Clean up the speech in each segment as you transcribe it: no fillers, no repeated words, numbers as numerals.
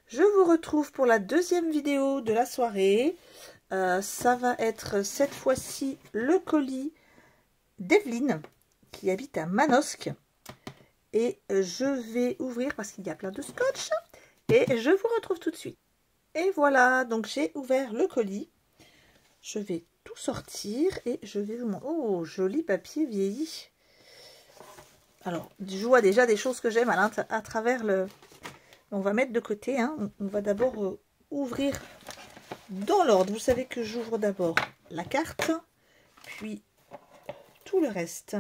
Je vous retrouve pour la deuxième vidéo de la soirée. Ça va être cette fois-ci le colis d'Evelyne qui habite à Manosque. Et je vais ouvrir parce qu'il y a plein de scotch. Et je vous retrouve tout de suite. Et voilà, donc j'ai ouvert le colis. Je vais tout sortir et je vais vous montrer. Oh, joli papier vieilli. Alors, je vois déjà des choses que j'aime à travers le... On va mettre de côté, hein. On va d'abord ouvrir dans l'ordre. Vous savez que j'ouvre d'abord la carte, puis tout le reste.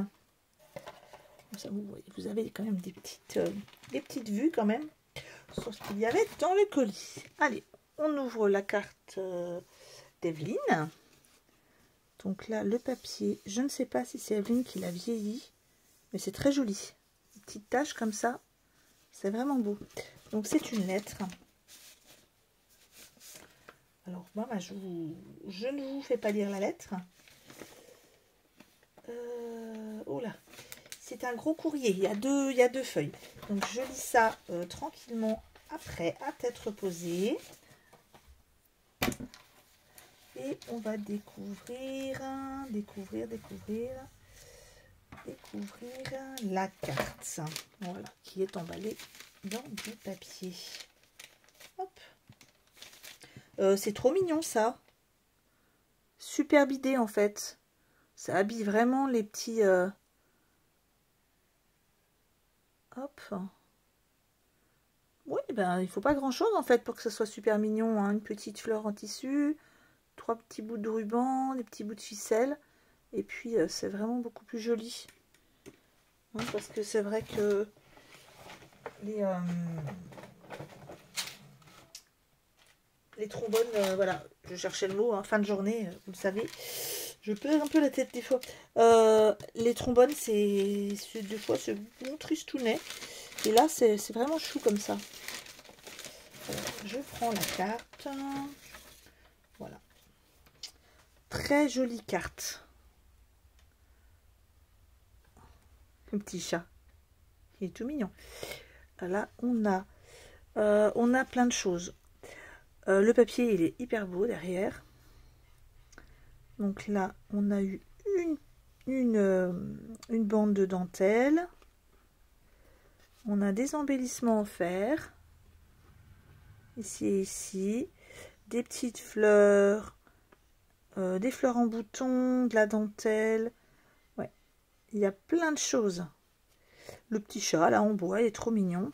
Ça, vous avez quand même des petites vues quand même sur ce qu'il y avait dans le colis. Allez, on ouvre la carte d'Evelyne. Donc là, le papier, je ne sais pas si c'est Evelyne qui l'a vieilli, mais c'est très joli. Une petite tache comme ça, c'est vraiment beau. Donc c'est une lettre. Alors moi, je ne vous fais pas lire la lettre. Oh là, c'est un gros courrier. Il y a deux feuilles. Donc je lis ça tranquillement après à tête reposée. Et on va découvrir la carte. Voilà, qui est emballée dans du papier. Hop. C'est trop mignon ça. Superbe idée en fait. Ça habille vraiment les petits... Hop. Oui, ben il faut pas grand chose en fait pour que ça soit super mignon. Hein. Une petite fleur en tissu, 3 petits bouts de ruban, des petits bouts de ficelle. Et puis c'est vraiment beaucoup plus joli. Hein, parce que c'est vrai que les trombones, voilà, je cherchais le mot, hein, fin de journée, vous le savez, je perds un peu la tête des fois. Les trombones, c'est des fois c'est bon tristounet. Et là, c'est vraiment chou comme ça. Je prends la carte. Voilà. Très jolie carte. Un petit chat. Il est tout mignon. Là, on a plein de choses. Le papier, il est hyper beau derrière. Donc là, on a eu une bande de dentelle. On a des embellissements en fer. Ici et ici. Des petites fleurs. Des fleurs en bouton. De la dentelle. Ouais. Il y a plein de choses. Le petit chat, là, en bois, il est trop mignon.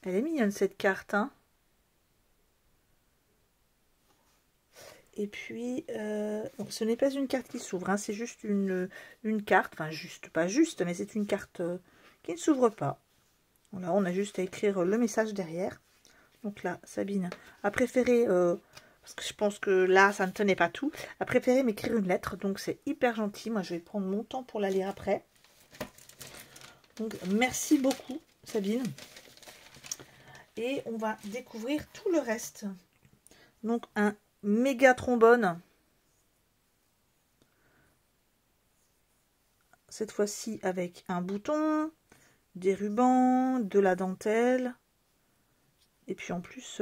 Elle est mignonne, cette carte, hein. Et puis, bon, ce n'est pas une carte qui s'ouvre, hein, c'est juste une carte, enfin juste, pas juste, mais c'est une carte qui ne s'ouvre pas. Voilà, on a juste à écrire le message derrière. Donc là, Sabine a préféré, parce que je pense que là, ça ne tenait pas tout, a préféré m'écrire une lettre, donc c'est hyper gentil. Moi, je vais prendre mon temps pour la lire après. Donc, merci beaucoup, Sabine. Et on va découvrir tout le reste. Donc, un méga trombone. Cette fois-ci avec un bouton, des rubans, de la dentelle. Et puis en plus,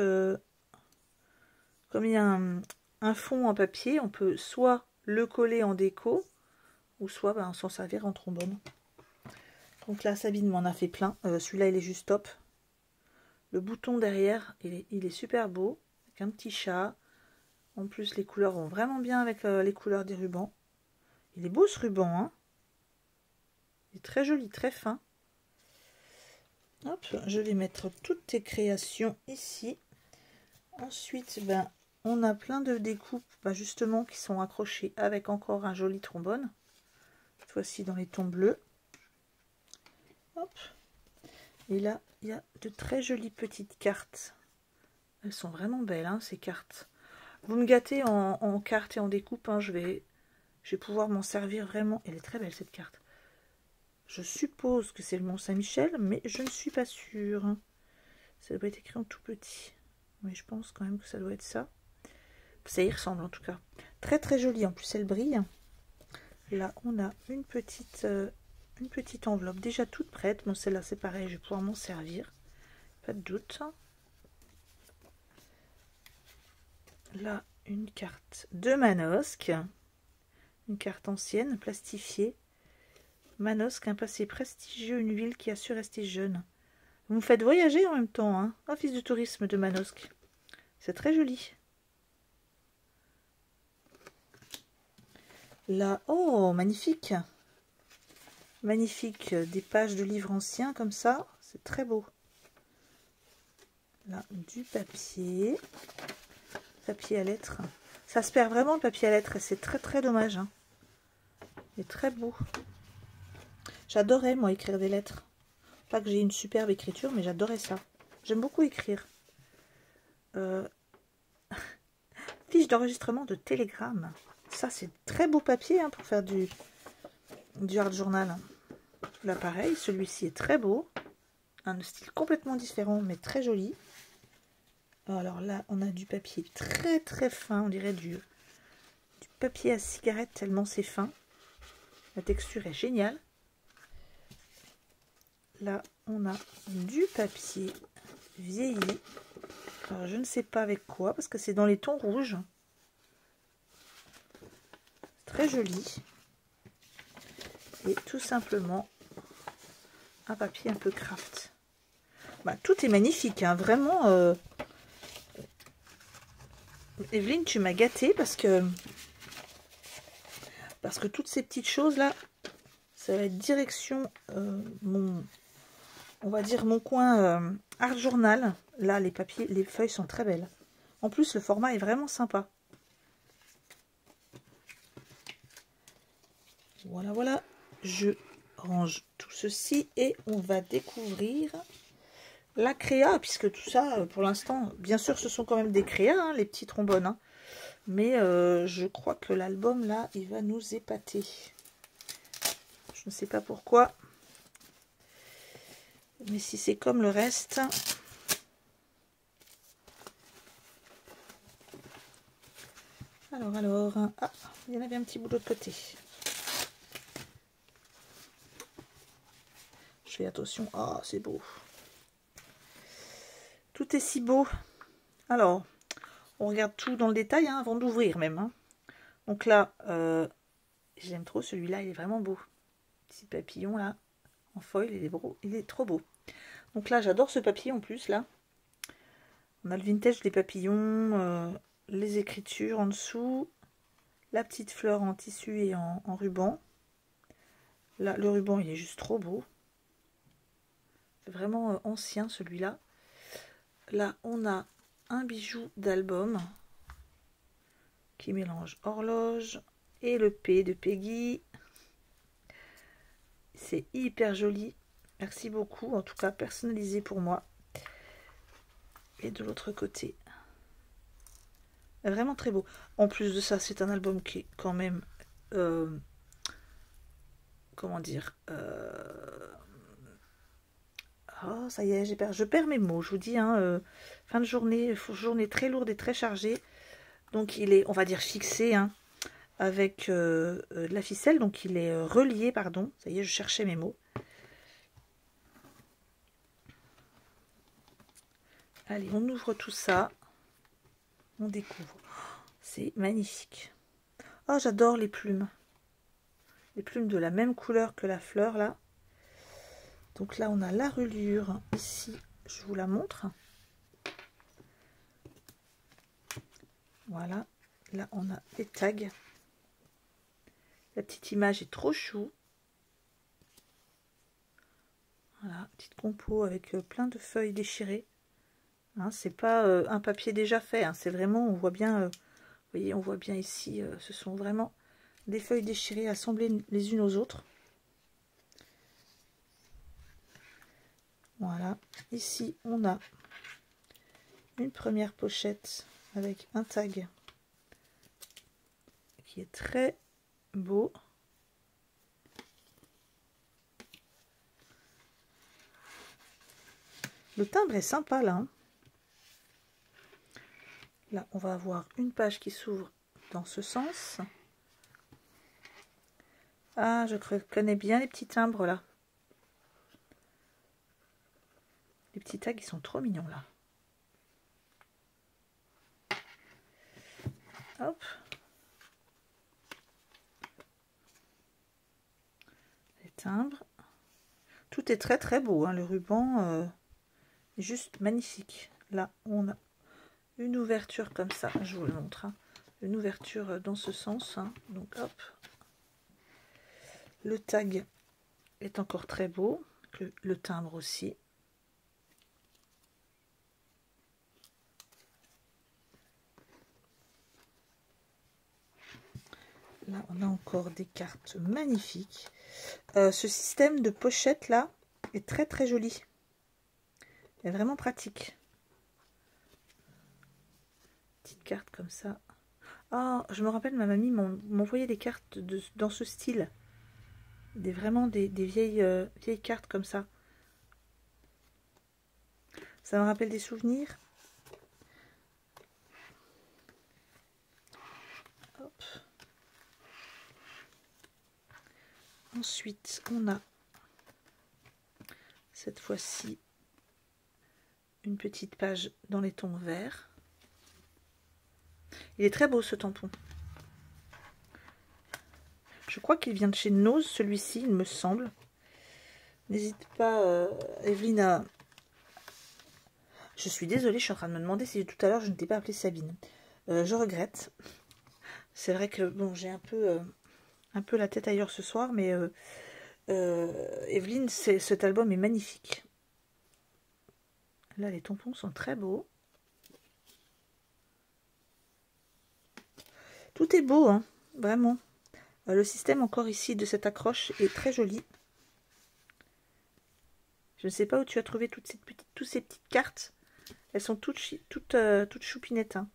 comme il y a un fond en papier, on peut soit le coller en déco, ou soit s'en servir en trombone. Donc là, Sabine m'en a fait plein. Celui-là, il est juste top. Le bouton derrière, il est super beau. Avec un petit chat. En plus, les couleurs vont vraiment bien avec les couleurs des rubans. Il est beau ce ruban, hein. Il est très joli, très fin. Hop, je vais mettre toutes tes créations ici. Ensuite, on a plein de découpes justement qui sont accrochées avec encore un joli trombone. Cette fois-ci dans les tons bleus. Hop. Et là, il y a de très jolies petites cartes. Elles sont vraiment belles, hein, ces cartes. Vous me gâtez en cartes et en découpe. Hein, je vais pouvoir m'en servir vraiment. Elle est très belle cette carte. Je suppose que c'est le Mont-Saint-Michel, mais je ne suis pas sûre. Ça doit être écrit en tout petit. Mais je pense quand même que ça doit être ça. Ça y ressemble en tout cas. Très très joli. En plus, elle brille. Là, on a une petite enveloppe déjà toute prête. Bon, celle-là, c'est pareil. Je vais pouvoir m'en servir. pas de doute. Là, une carte de Manosque. Une carte ancienne, plastifiée. Manosque, un passé prestigieux, une ville qui a su rester jeune. Vous me faites voyager en même temps, hein. Office de tourisme de Manosque. C'est très joli. Là, oh, magnifique. Magnifique, des pages de livres anciens comme ça. C'est très beau. Là, du papier. Papier à lettres. Ça se perd vraiment le papier à lettres et c'est très très dommage. Hein. Il est très beau. J'adorais moi écrire des lettres. Pas que j'ai une superbe écriture, mais j'adorais ça. J'aime beaucoup écrire. Fiche d'enregistrement de télégramme. Ça c'est très beau papier hein, pour faire du hard journal. Là pareil, celui-ci est très beau. Un style complètement différent mais très joli. Alors là, on a du papier très très fin, on dirait du papier à cigarette tellement c'est fin. La texture est géniale. Là, on a du papier vieilli. Alors, je ne sais pas avec quoi, parce que c'est dans les tons rouges. Très joli. Et tout simplement, un papier un peu craft. Bah, tout est magnifique, hein, vraiment... Evelyne, tu m'as gâtée parce que toutes ces petites choses là, ça va être direction on va dire mon coin art journal. Là, les papiers, les feuilles sont très belles. En plus, le format est vraiment sympa. Voilà, voilà. Je range tout ceci et on va découvrir la créa, puisque tout ça, pour l'instant, bien sûr, ce sont quand même des créas, hein, les petits trombones. Hein. Mais je crois que l'album, là, il va nous épater. Je ne sais pas pourquoi. Mais si c'est comme le reste... Alors... Ah, il y en avait un petit bout de l'autre côté. Je fais attention. Ah, c'est beau. Tout est si beau. Alors, on regarde tout dans le détail hein, avant d'ouvrir même. Hein. Donc là, j'aime trop celui-là, il est vraiment beau. Petit papillon là, en foil, il est trop beau. Donc là, j'adore ce papier en plus là. On a le vintage des papillons, les écritures en dessous, la petite fleur en tissu et en ruban. Là, le ruban, il est juste trop beau. C'est vraiment ancien celui-là. Là, on a un bijou d'album qui mélange horloge et le P de Peggy. C'est hyper joli. Merci beaucoup. En tout cas, personnalisé pour moi. Et de l'autre côté. Vraiment très beau. En plus de ça, c'est un album qui est quand même... comment dire oh, ça y est, je perds mes mots. Je vous dis, hein, fin de journée, journée très lourde et très chargée. Donc, il est, on va dire, fixé hein, avec de la ficelle. Donc, il est relié, pardon. Ça y est, je cherchais mes mots. Allez, on ouvre tout ça. On découvre. C'est magnifique. Oh, j'adore les plumes. Les plumes de la même couleur que la fleur, là. Donc là, on a la reliure. Ici, je vous la montre. Voilà. Là, on a les tags. La petite image est trop chou. Voilà, petite compo avec plein de feuilles déchirées. Hein, c'est pas un papier déjà fait. Hein, c'est vraiment, on voit bien, vous voyez, on voit bien ici, ce sont vraiment des feuilles déchirées assemblées les unes aux autres. Voilà. Ici, on a une première pochette avec un tag qui est très beau. Le timbre est sympa là. Hein. Là, on va avoir une page qui s'ouvre dans ce sens. Ah, je connais bien les petits timbres là. Les petits tags, ils sont trop mignons là. Hop. Les timbres. Tout est très très beau, hein. Le ruban est juste magnifique. Là, on a une ouverture comme ça, je vous le montre. Hein. Une ouverture dans ce sens. Hein. Donc hop. Le tag est encore très beau. Le timbre aussi. Là, on a encore des cartes magnifiques. Ce système de pochette là est très très joli. Il est vraiment pratique. Petite carte comme ça. Ah, je me rappelle, ma mamie m'envoyait des cartes dans ce style. Vraiment des vieilles cartes comme ça. Ça me rappelle des souvenirs. Hop. Ensuite, on a cette fois-ci une petite page dans les tons verts. Il est très beau ce tampon. Je crois qu'il vient de chez Nose, celui-ci, il me semble. N'hésite pas, Evelyne, à... Je suis désolée, je suis en train de me demander si tout à l'heure je ne t'ai pas appelée Sabine. Je regrette. C'est vrai que bon, j'ai un peu la tête ailleurs ce soir, mais Evelyne, cet album est magnifique. Là, les tampons sont très beaux. Tout est beau, hein, vraiment. Le système encore ici de cette accroche est très joli. Je ne sais pas où tu as trouvé toutes ces petites cartes. Elles sont toutes choupinettes. Hein.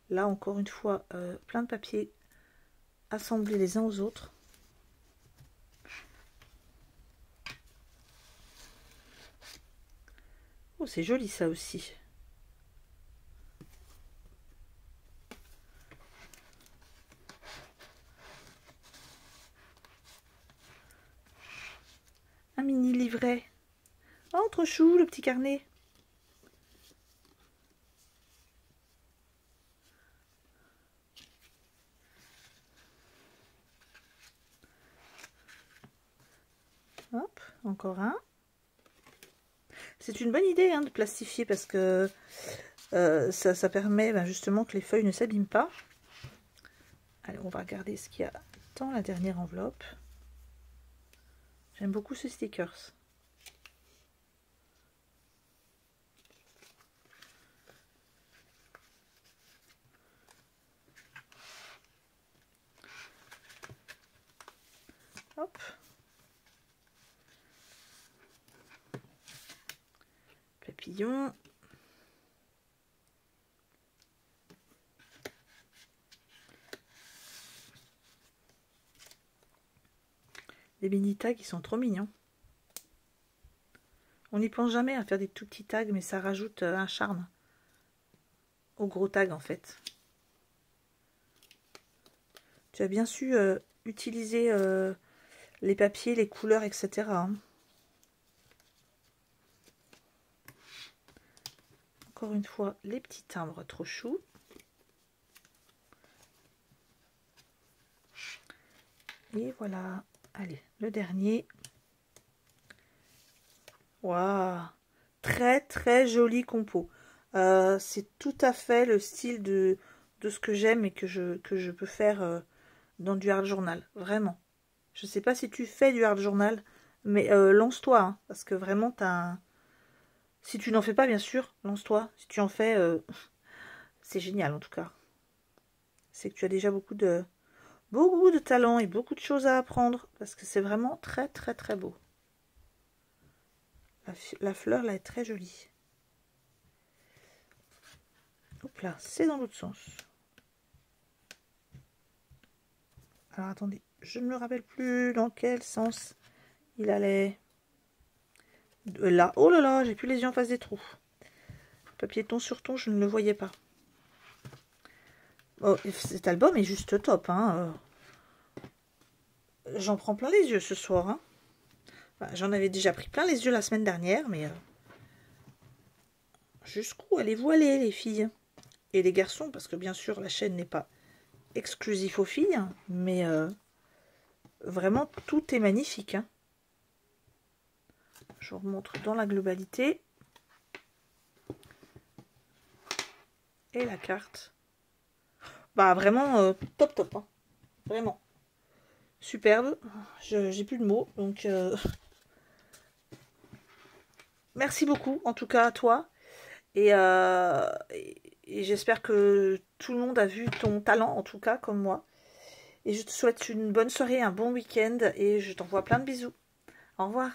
Là, encore une fois, plein de papiers assemblés les uns aux autres. Oh, c'est joli ça aussi. Un mini livret. Oh, trop chou, le petit carnet. Hop, encore un. C'est une bonne idée hein, de plastifier parce que ça permet justement que les feuilles ne s'abîment pas. Allez, on va regarder ce qu'il y a dans la dernière enveloppe. J'aime beaucoup ce stickers. Hop. Papillon. Les mini tags, ils sont trop mignons. On n'y pense jamais à faire des tout petits tags, mais ça rajoute un charme au gros tag en fait. Tu as bien su utiliser les papiers, les couleurs, etc. Hein. Encore une fois, les petits timbres trop choux. Et voilà. Allez, le dernier. Waouh! Très très joli compo. C'est tout à fait le style de ce que j'aime et que je peux faire dans du hard journal. Vraiment. Je ne sais pas si tu fais du hard journal, mais lance-toi. Hein, parce que vraiment, si tu n'en fais pas, bien sûr, lance-toi. Si tu en fais, c'est génial en tout cas. C'est que tu as déjà beaucoup de talent et beaucoup de choses à apprendre. Parce que c'est vraiment très très très beau. La fleur là est très jolie. Hop là, c'est dans l'autre sens. Alors attendez, je ne me rappelle plus dans quel sens il allait. Là, oh là là, j'ai plus les yeux en face des trous. Papier ton sur ton, je ne le voyais pas. Oh, cet album est juste top. Hein. J'en prends plein les yeux ce soir. Hein. Enfin, j'en avais déjà pris plein les yeux la semaine dernière, mais jusqu'où allez-vous aller, les filles et les garçons? Parce que bien sûr, la chaîne n'est pas exclusif aux filles, mais vraiment, tout est magnifique. Hein. Je vous remontre dans la globalité. Et la carte. Bah, vraiment, top, top. Hein. Vraiment. Superbe. J'ai plus de mots, donc... Merci beaucoup, en tout cas, à toi. Et j'espère que tout le monde a vu ton talent, en tout cas, comme moi. Et je te souhaite une bonne soirée, un bon week-end. Et je t'envoie plein de bisous. Au revoir.